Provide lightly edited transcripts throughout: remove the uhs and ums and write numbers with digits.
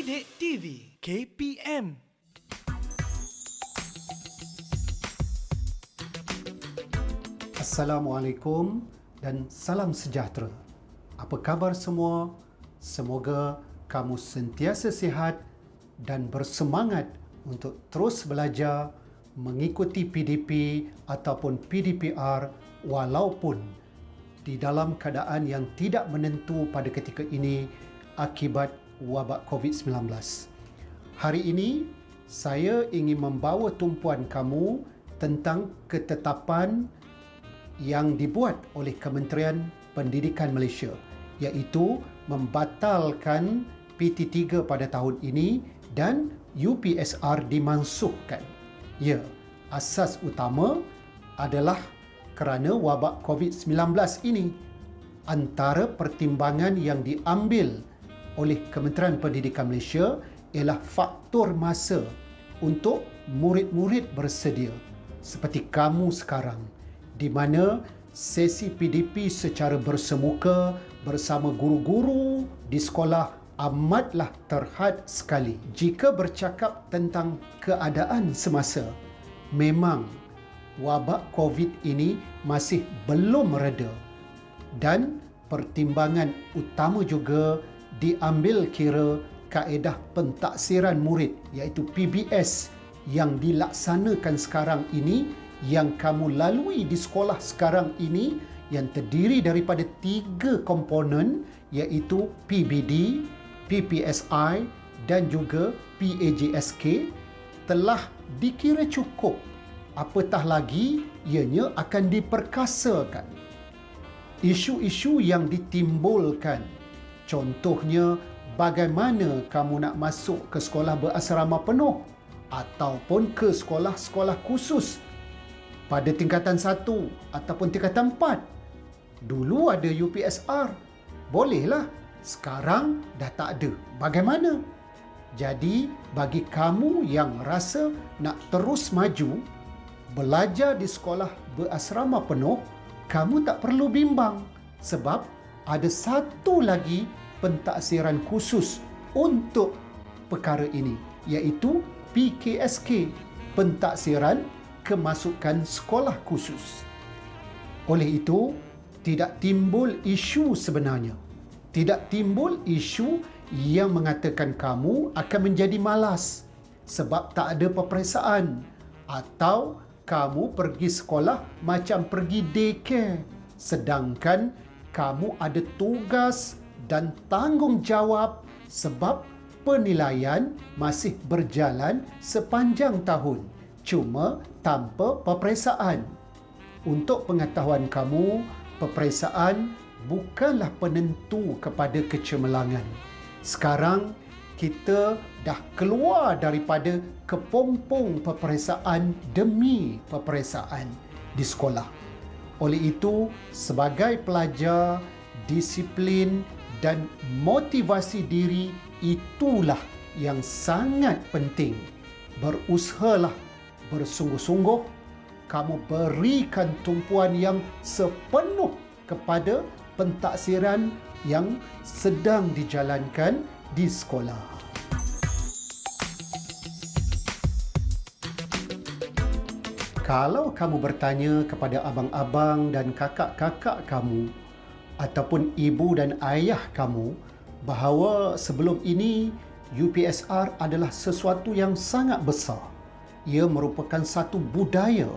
Didik TV KPM. Assalamualaikum dan salam sejahtera. Apa khabar semua? Semoga kamu sentiasa sihat dan bersemangat untuk terus belajar mengikuti PDP ataupun PDPR walaupun di dalam keadaan yang tidak menentu pada ketika ini akibat wabak COVID-19. Hari ini, saya ingin membawa tumpuan kamu tentang ketetapan yang dibuat oleh Kementerian Pendidikan Malaysia, iaitu membatalkan PT3 pada tahun ini dan UPSR dimansuhkan. Ya, asas utama adalah kerana wabak COVID-19 ini. Antara pertimbangan yang diambil oleh Kementerian Pendidikan Malaysia ialah faktor masa untuk murid-murid bersedia. Seperti kamu sekarang, di mana sesi PDP secara bersemuka bersama guru-guru di sekolah amatlah terhad sekali. Jika bercakap tentang keadaan semasa, memang wabak COVID ini masih belum reda dan pertimbangan utama juga diambil kira kaedah pentaksiran murid iaitu PBS yang dilaksanakan sekarang ini, yang kamu lalui di sekolah sekarang ini, yang terdiri daripada 3 komponen iaitu PBD, PPSI dan juga PAJSK telah dikira cukup. Apatah lagi ianya akan diperkasakan. Isu-isu yang ditimbulkan, contohnya bagaimana kamu nak masuk ke sekolah berasrama penuh ataupun ke sekolah-sekolah khusus pada tingkatan 1 ataupun tingkatan 4. Dulu ada UPSR, bolehlah. Sekarang dah tak ada. Bagaimana? Jadi, bagi kamu yang rasa nak terus maju, belajar di sekolah berasrama penuh, kamu tak perlu bimbang sebab ada satu lagi pentaksiran khusus untuk perkara ini, iaitu PKSK, pentaksiran kemasukan sekolah khusus. Oleh itu, tidak timbul isu sebenarnya. Tidak timbul isu yang mengatakan kamu akan menjadi malas sebab tak ada peperiksaan atau kamu pergi sekolah macam pergi daycare, sedangkan kamu ada tugas dan tanggungjawab sebab penilaian masih berjalan sepanjang tahun, cuma tanpa peperiksaan. Untuk pengetahuan kamu, peperiksaan bukanlah penentu kepada kecemerlangan. Sekarang, kita dah keluar daripada kepompong peperiksaan demi peperiksaan di sekolah. Oleh itu, sebagai pelajar, disiplin dan motivasi diri itulah yang sangat penting. Berusahalah bersungguh-sungguh, kamu berikan tumpuan yang sepenuh kepada pentaksiran yang sedang dijalankan di sekolah. Kalau kamu bertanya kepada abang-abang dan kakak-kakak kamu ataupun ibu dan ayah kamu bahawa sebelum ini UPSR adalah sesuatu yang sangat besar. Ia merupakan satu budaya.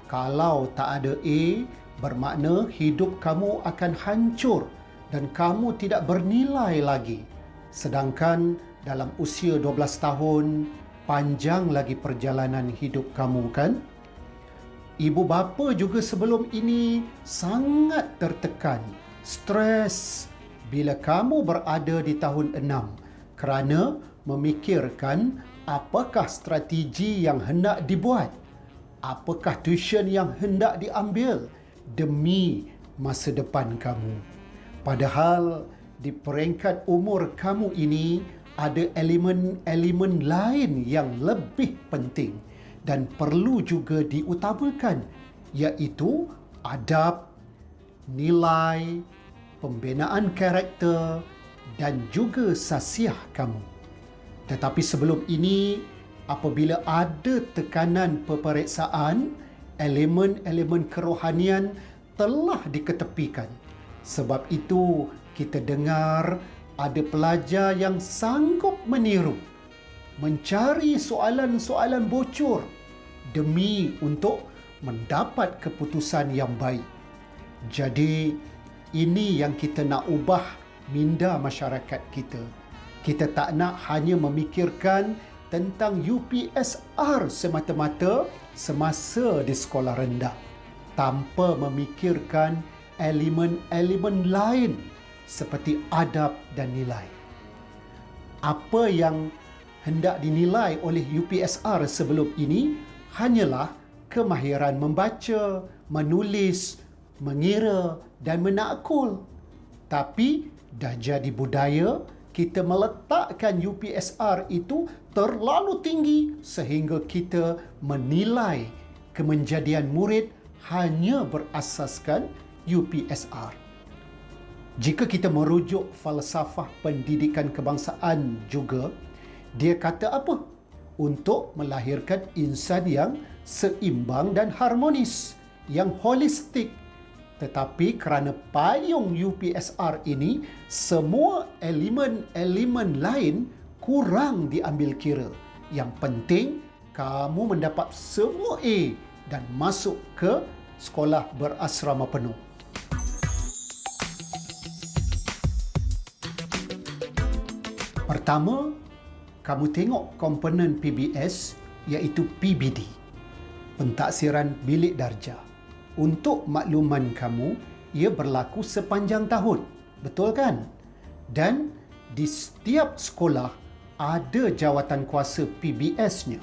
Kalau tak ada A, bermakna hidup kamu akan hancur dan kamu tidak bernilai lagi. Sedangkan dalam usia 12 tahun, panjang lagi perjalanan hidup kamu, kan? Ibu bapa juga sebelum ini sangat tertekan, stres bila kamu berada di tahun 6 kerana memikirkan apakah strategi yang hendak dibuat, apakah tuition yang hendak diambil demi masa depan kamu. Padahal di peringkat umur kamu ini ada elemen-elemen lain yang lebih penting dan perlu juga diutamakan, iaitu adab, nilai, pembinaan karakter dan juga sasiah kamu. Tetapi sebelum ini, apabila ada tekanan peperiksaan, elemen-elemen kerohanian telah diketepikan. Sebab itu, kita dengar ada pelajar yang sanggup meniru, mencari soalan-soalan bocor demi untuk mendapat keputusan yang baik. Jadi, ini yang kita nak ubah minda masyarakat kita. Kita tak nak hanya memikirkan tentang UPSR semata-mata semasa di sekolah rendah, tanpa memikirkan elemen-elemen lain seperti adab dan nilai. Apa yang hendak dinilai oleh UPSR sebelum ini hanyalah kemahiran membaca, menulis, mengira dan menakul. Tapi dah jadi budaya kita meletakkan UPSR itu terlalu tinggi sehingga kita menilai kemenjadian murid hanya berasaskan UPSR. Jika kita merujuk falsafah pendidikan kebangsaan juga, dia kata apa? Untuk melahirkan insan yang seimbang dan harmonis, yang holistik. Tetapi kerana payung UPSR ini, semua elemen-elemen lain kurang diambil kira. Yang penting, kamu mendapat semua A dan masuk ke sekolah berasrama penuh. Pertama, kamu tengok komponen PBS iaitu PBD, Pentaksiran Bilik Darjah. Untuk makluman kamu, ia berlaku sepanjang tahun. Betul kan? Dan di setiap sekolah ada jawatan kuasa PBS-nya.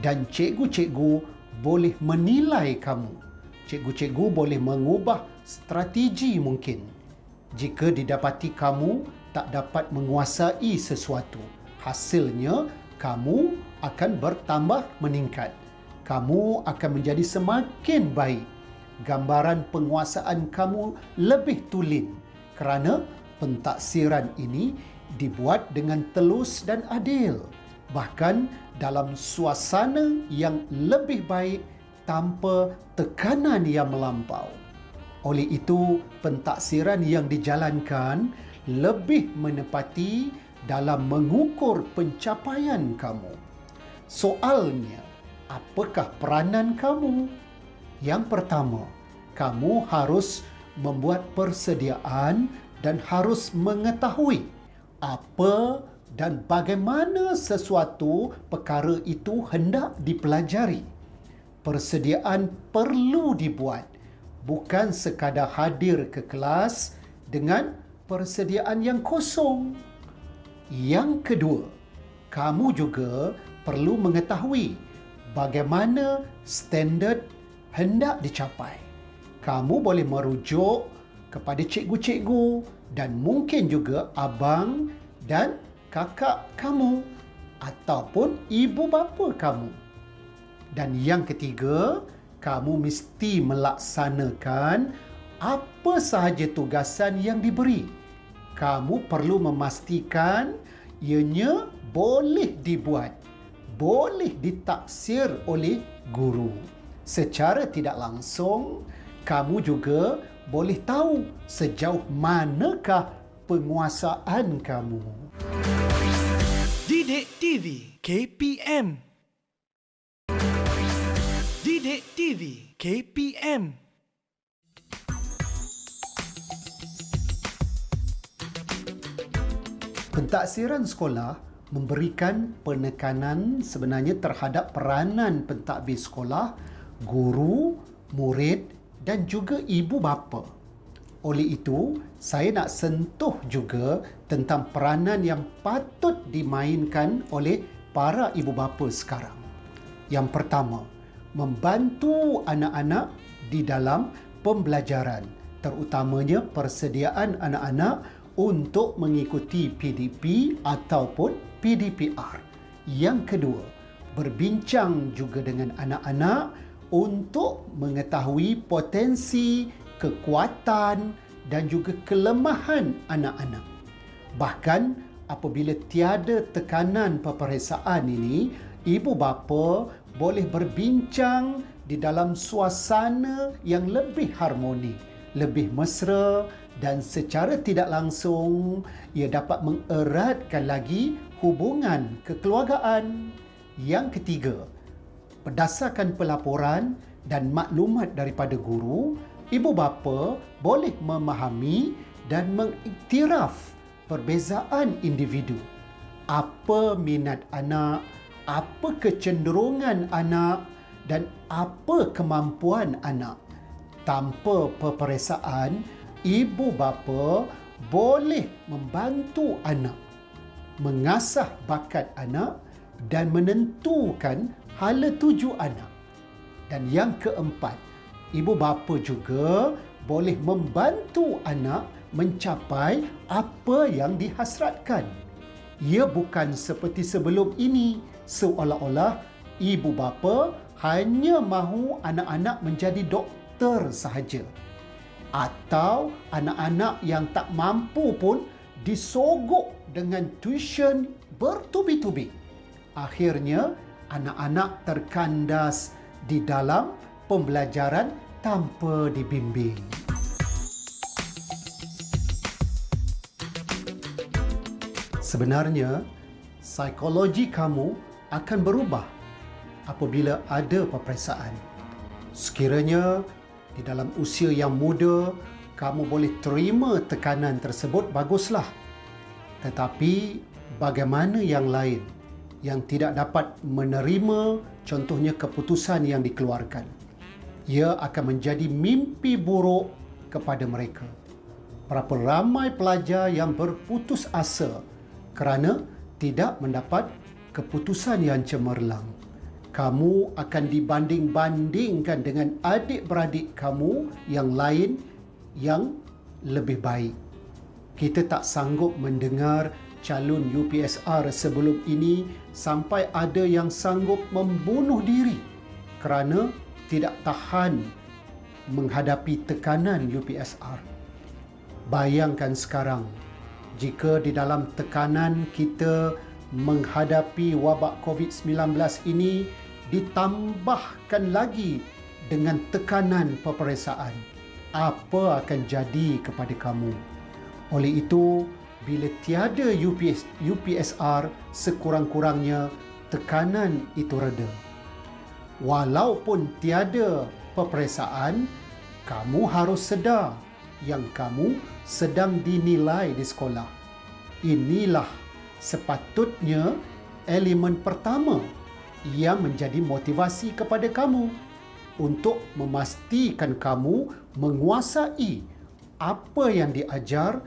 Dan cikgu-cikgu boleh menilai kamu. Cikgu-cikgu boleh mengubah strategi mungkin jika didapati kamu tak dapat menguasai sesuatu. Hasilnya, kamu akan bertambah meningkat. Kamu akan menjadi semakin baik. Gambaran penguasaan kamu lebih tulen kerana pentaksiran ini dibuat dengan telus dan adil, bahkan dalam suasana yang lebih baik tanpa tekanan yang melampau. Oleh itu, pentaksiran yang dijalankan lebih menepati dalam mengukur pencapaian kamu. Soalnya, apakah peranan kamu? Yang pertama, kamu harus membuat persediaan dan harus mengetahui apa dan bagaimana sesuatu perkara itu hendak dipelajari. Persediaan perlu dibuat, bukan sekadar hadir ke kelas dengan persediaan yang kosong. Yang kedua, kamu juga perlu mengetahui bagaimana standard hendak dicapai. Kamu boleh merujuk kepada cikgu-cikgu dan mungkin juga abang dan kakak kamu ataupun ibu bapa kamu. Dan yang ketiga, kamu mesti melaksanakan apa sahaja tugasan yang diberi. Kamu perlu memastikan ianya boleh dibuat, boleh ditaksir oleh guru. Secara tidak langsung, kamu juga boleh tahu sejauh manakah penguasaan kamu. Didik TV KPM. Didik TV KPM. Pentaksiran sekolah memberikan penekanan sebenarnya terhadap peranan pentadbir sekolah, guru, murid dan juga ibu bapa. Oleh itu, saya nak sentuh juga tentang peranan yang patut dimainkan oleh para ibu bapa sekarang. Yang pertama, membantu anak-anak di dalam pembelajaran, terutamanya persediaan anak-anak untuk mengikuti PDP ataupun PDPR. Yang kedua, berbincang juga dengan anak-anak untuk mengetahui potensi, kekuatan dan juga kelemahan anak-anak. Bahkan apabila tiada tekanan peperiksaan ini, ibu bapa boleh berbincang di dalam suasana yang lebih harmoni, lebih mesra dan secara tidak langsung ia dapat mengeratkan lagi hubungan kekeluargaan. Yang ketiga, berdasarkan pelaporan dan maklumat daripada guru, ibu bapa boleh memahami dan mengiktiraf perbezaan individu. Apa minat anak, apa kecenderungan anak dan apa kemampuan anak. Tanpa peperiksaan, ibu bapa boleh membantu anak, mengasah bakat anak dan menentukan hala tuju anak. Dan yang keempat, ibu bapa juga boleh membantu anak mencapai apa yang dihasratkan. Ia bukan seperti sebelum ini, seolah-olah ibu bapa hanya mahu anak-anak menjadi doktor sahaja. Atau anak-anak yang tak mampu pun disogok dengan tuition bertubi-tubi. Akhirnya, anak-anak terkandas di dalam pembelajaran tanpa dibimbing. Sebenarnya, psikologi kamu akan berubah apabila ada peperiksaan. Sekiranya di dalam usia yang muda, kamu boleh terima tekanan tersebut, baguslah. Tetapi bagaimana yang lain yang tidak dapat menerima contohnya keputusan yang dikeluarkan? Ia akan menjadi mimpi buruk kepada mereka. Berapa ramai pelajar yang berputus asa kerana tidak mendapat keputusan yang cemerlang. Kamu akan dibanding-bandingkan dengan adik-beradik kamu yang lain yang lebih baik. Kita tak sanggup mendengar calon UPSR sebelum ini sampai ada yang sanggup membunuh diri kerana tidak tahan menghadapi tekanan UPSR. Bayangkan sekarang, jika di dalam tekanan kita menghadapi wabak COVID-19 ini ditambahkan lagi dengan tekanan peperiksaan, apa akan jadi kepada kamu? Oleh itu, bila tiada UPSR, sekurang-kurangnya tekanan itu reda. Walaupun tiada peperiksaan, kamu harus sedar yang kamu sedang dinilai di sekolah. Inilah sepatutnya elemen pertama yang menjadi motivasi kepada kamu untuk memastikan kamu menguasai apa yang diajar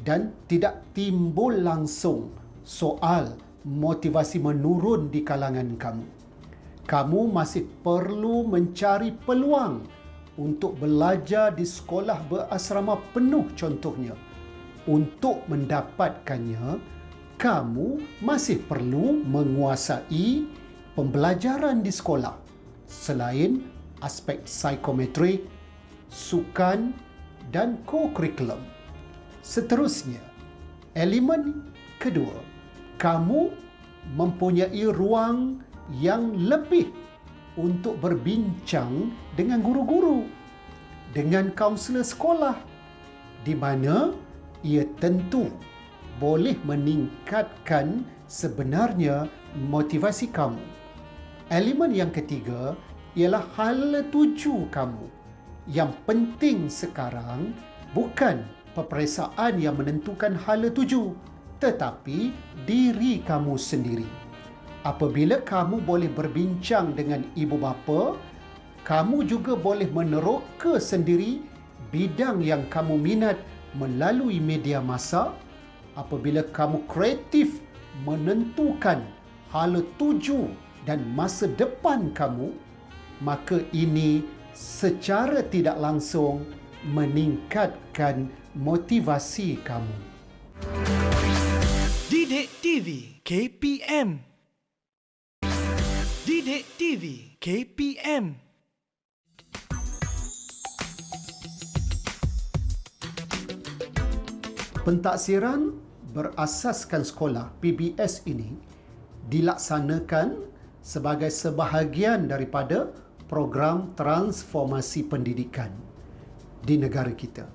dan tidak timbul langsung soal motivasi menurun di kalangan kamu. Kamu masih perlu mencari peluang untuk belajar di sekolah berasrama penuh contohnya. Untuk mendapatkannya, kamu masih perlu menguasai pembelajaran di sekolah selain aspek psikometrik, sukan dan co-curriculum. Seterusnya, elemen kedua, kamu mempunyai ruang yang lebih untuk berbincang dengan guru-guru, dengan kaunselor sekolah, di mana ia tentu boleh meningkatkan sebenarnya motivasi kamu. Elemen yang ketiga ialah hala tuju kamu. Yang penting sekarang bukan peperiksaan yang menentukan hala tuju, tetapi diri kamu sendiri. Apabila kamu boleh berbincang dengan ibu bapa, kamu juga boleh meneroka sendiri bidang yang kamu minat melalui media massa. Apabila kamu kreatif menentukan hala tuju dan masa depan kamu, maka ini secara tidak langsung meningkatkan motivasi kamu. Didik TV KPM. Didik TV KPM. Pentaksiran berasaskan sekolah PBS ini dilaksanakan sebagai sebahagian daripada program transformasi pendidikan di negara kita.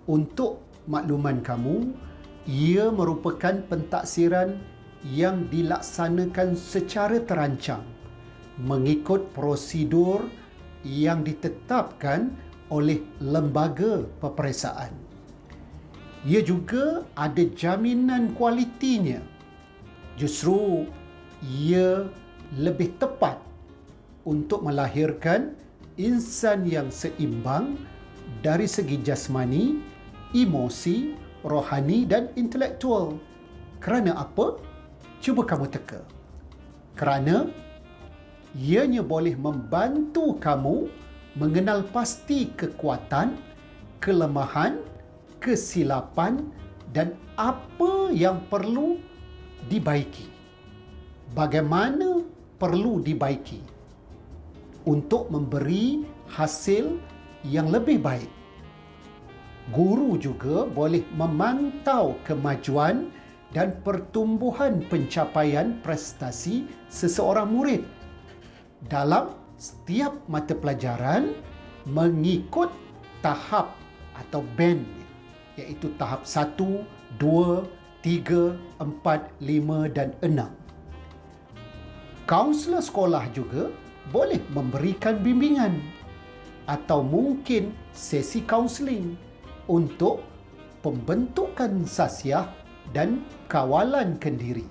Untuk makluman kamu, ia merupakan pentaksiran yang dilaksanakan secara terancang mengikut prosedur yang ditetapkan oleh lembaga peperiksaan. Ia juga ada jaminan kualitinya. Justru ia lebih tepat untuk melahirkan insan yang seimbang dari segi jasmani, emosi, rohani dan intelektual. Kerana apa? Cuba kamu teka. Kerana ianya boleh membantu kamu mengenal pasti kekuatan, kelemahan, kesilapan dan apa yang perlu dibaiki. Bagaimana perlu dibaiki untuk memberi hasil yang lebih baik. Guru juga boleh memantau kemajuan dan pertumbuhan pencapaian prestasi seseorang murid dalam setiap mata pelajaran mengikut tahap atau band, iaitu tahap 1, 2, 3, 4, 5 dan 6. Kaunselor sekolah juga boleh memberikan bimbingan atau mungkin sesi kaunseling untuk pembentukan sasiah dan kawalan kendiri.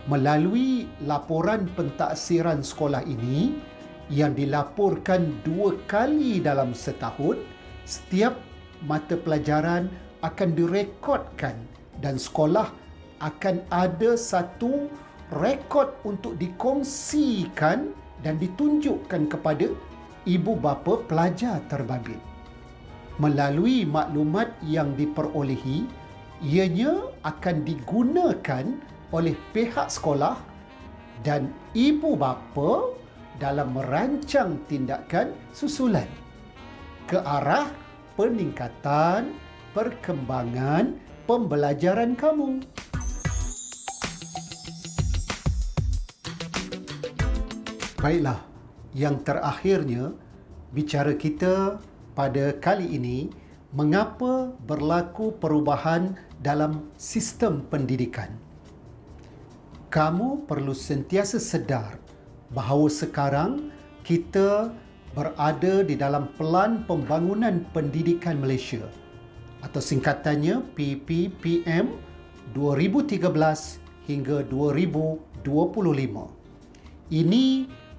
Melalui laporan pentaksiran sekolah ini yang dilaporkan 2 kali dalam setahun, setiap mata pelajaran akan direkodkan dan sekolah akan ada satu rekod untuk dikongsikan dan ditunjukkan kepada ibu bapa pelajar terbabit. Melalui maklumat yang diperolehi, ianya akan digunakan oleh pihak sekolah dan ibu bapa dalam merancang tindakan susulan ke arah peningkatan perkembangan pembelajaran kamu. Baiklah, yang terakhirnya bicara kita pada kali ini, mengapa berlaku perubahan dalam sistem pendidikan. Kamu perlu sentiasa sedar bahawa sekarang kita berada di dalam Pelan Pembangunan Pendidikan Malaysia atau singkatannya PPPM 2013 hingga 2025. Ini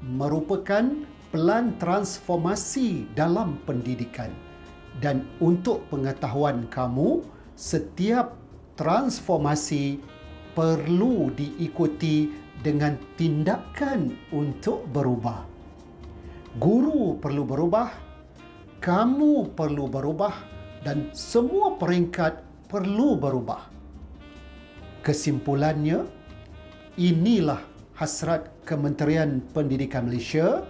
merupakan pelan transformasi dalam pendidikan dan untuk pengetahuan kamu, setiap transformasi perlu diikuti dengan tindakan untuk berubah. Guru perlu berubah, kamu perlu berubah dan semua peringkat perlu berubah. Kesimpulannya, inilah hasrat Kementerian Pendidikan Malaysia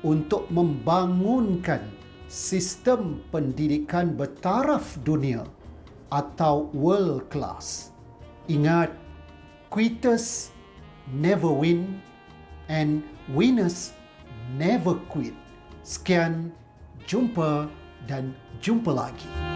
untuk membangunkan sistem pendidikan bertaraf dunia atau world class. Ingat, quitters never win and winners never quit. Sekian, jumpa dan jumpa lagi.